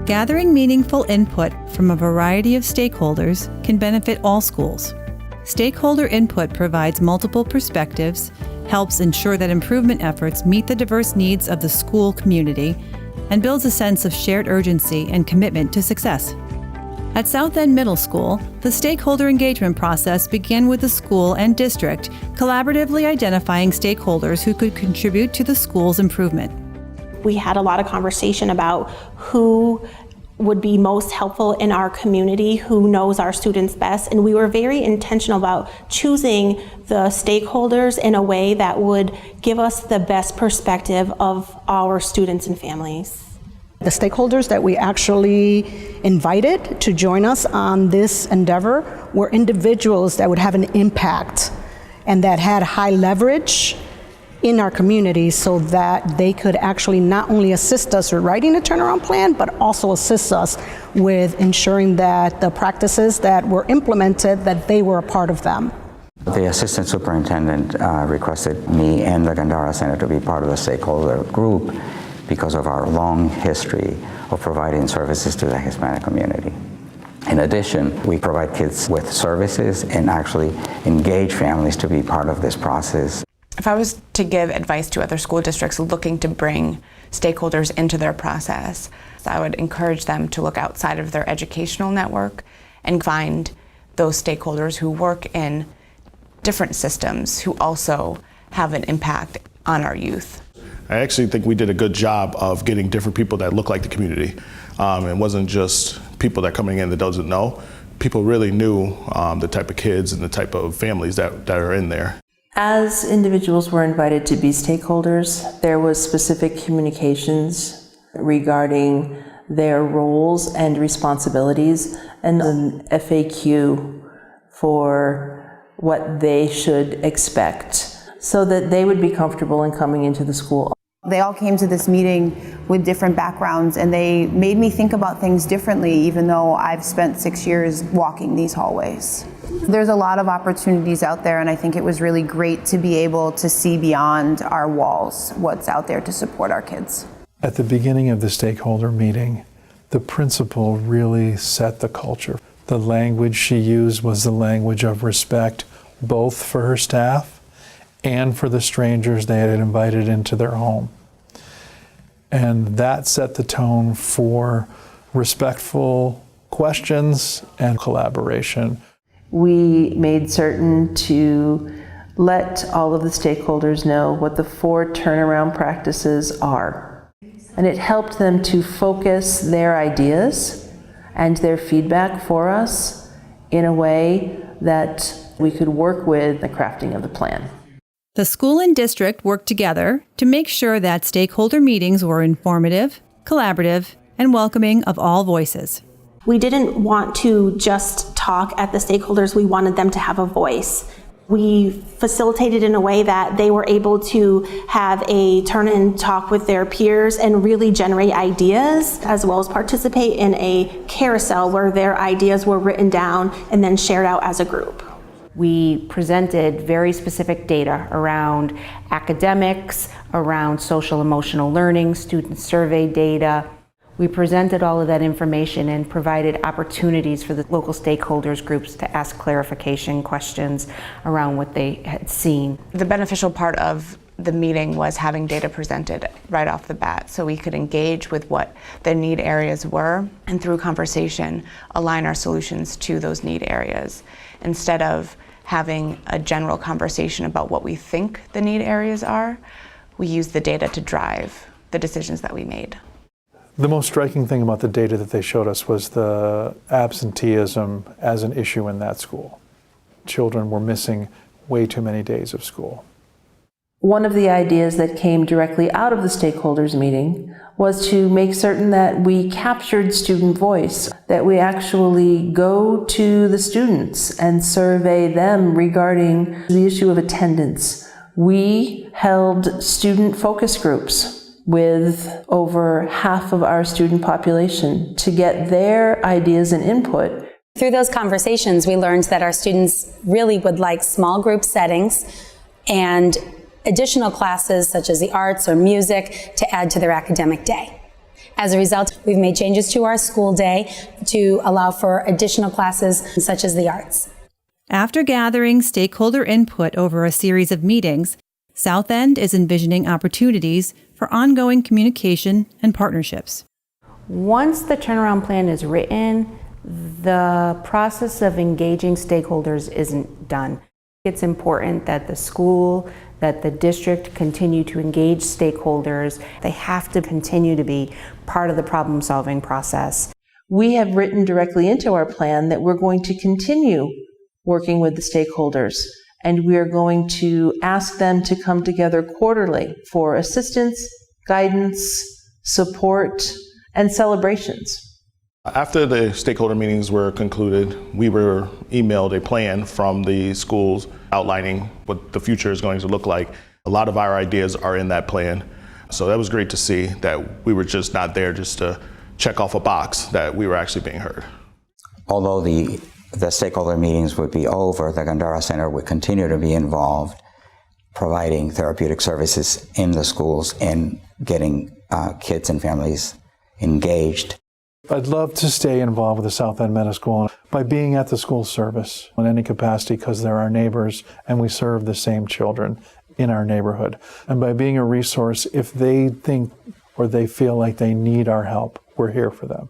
Gathering meaningful input from a variety of stakeholders can benefit all schools. Stakeholder input provides multiple perspectives, helps ensure that improvement efforts meet the diverse needs of the school community, and builds a sense of shared urgency and commitment to success. At South End Middle School, the stakeholder engagement process began with the school and district collaboratively identifying stakeholders who could contribute to the school's improvement. We had a lot of conversation about who would be most helpful in our community, who knows our students best, and we were very intentional about choosing the stakeholders in a way that would give us the best perspective of our students and families. The stakeholders that we actually invited to join us on this endeavor were individuals that would have an impact and that had high leverage in our community so that they could actually not only assist us with writing a turnaround plan, but also assist us with ensuring that the practices that were implemented, that they were a part of them. The assistant superintendent requested me and the Gandara Center to be part of the stakeholder group because of our long history of providing services to the Hispanic community. In addition, we provide kids with services and actually engage families to be part of this process. If I was to give advice to other school districts looking to bring stakeholders into their process, I would encourage them to look outside of their educational network and find those stakeholders who work in different systems who also have an impact on our youth. I actually think we did a good job of getting different people that look like the community. It wasn't just people that coming in that doesn't know. People really knew the type of kids and the type of families that are in there. As individuals were invited to be stakeholders, there was specific communications regarding their roles and responsibilities and an FAQ for what they should expect so that they would be comfortable in coming into the school. They all came to this meeting with different backgrounds, and they made me think about things differently, even though I've spent 6 years walking these hallways. There's a lot of opportunities out there, and I think it was really great to be able to see beyond our walls what's out there to support our kids. At the beginning of the stakeholder meeting, the principal really set the culture. The language she used was the language of respect, both for her staff and for the strangers they had invited into their home. And that set the tone for respectful questions and collaboration. We made certain to let all of the stakeholders know what the 4 turnaround practices are. And it helped them to focus their ideas and their feedback for us in a way that we could work with the crafting of the plan. The school and district worked together to make sure that stakeholder meetings were informative, collaborative, and welcoming of all voices. We didn't want to just talk at the stakeholders, we wanted them to have a voice. We facilitated in a way that they were able to have a turn and talk with their peers and really generate ideas, as well as participate in a carousel where their ideas were written down and then shared out as a group. We presented very specific data around academics, around social emotional learning, student survey data. We presented all of that information and provided opportunities for the local stakeholders groups to ask clarification questions around what they had seen. The beneficial part of the meeting was having data presented right off the bat so we could engage with what the need areas were and through conversation align our solutions to those need areas instead of having a general conversation about what we think the need areas are. We use the data to drive the decisions that we made. The most striking thing about the data that they showed us was the absenteeism as an issue in that school. Children were missing way too many days of school. One of the ideas that came directly out of the stakeholders meeting was to make certain that we captured student voice, that we actually go to the students and survey them regarding the issue of attendance. We held student focus groups with over half of our student population to get their ideas and input. Through those conversations, we learned that our students really would like small group settings and additional classes such as the arts or music to add to their academic day. As a result, we've made changes to our school day to allow for additional classes such as the arts. After gathering stakeholder input over a series of meetings, South End is envisioning opportunities for ongoing communication and partnerships. Once the turnaround plan is written, the process of engaging stakeholders isn't done. It's important that the school, that the district continue to engage stakeholders. They have to continue to be part of the problem-solving process. We have written directly into our plan that we're going to continue working with the stakeholders, and we are going to ask them to come together quarterly for assistance, guidance, support, and celebrations. After the stakeholder meetings were concluded, we were emailed a plan from the schools outlining what the future is going to look like. A lot of our ideas are in that plan. So that was great to see that we were just not there just to check off a box, that we were actually being heard. Although the stakeholder meetings would be over, the Gandara Center would continue to be involved, providing therapeutic services in the schools and getting kids and families engaged. I'd love to stay involved with the South End Middle School by being at the school service in any capacity, because they're our neighbors and we serve the same children in our neighborhood. And by being a resource, if they think or they feel like they need our help, we're here for them.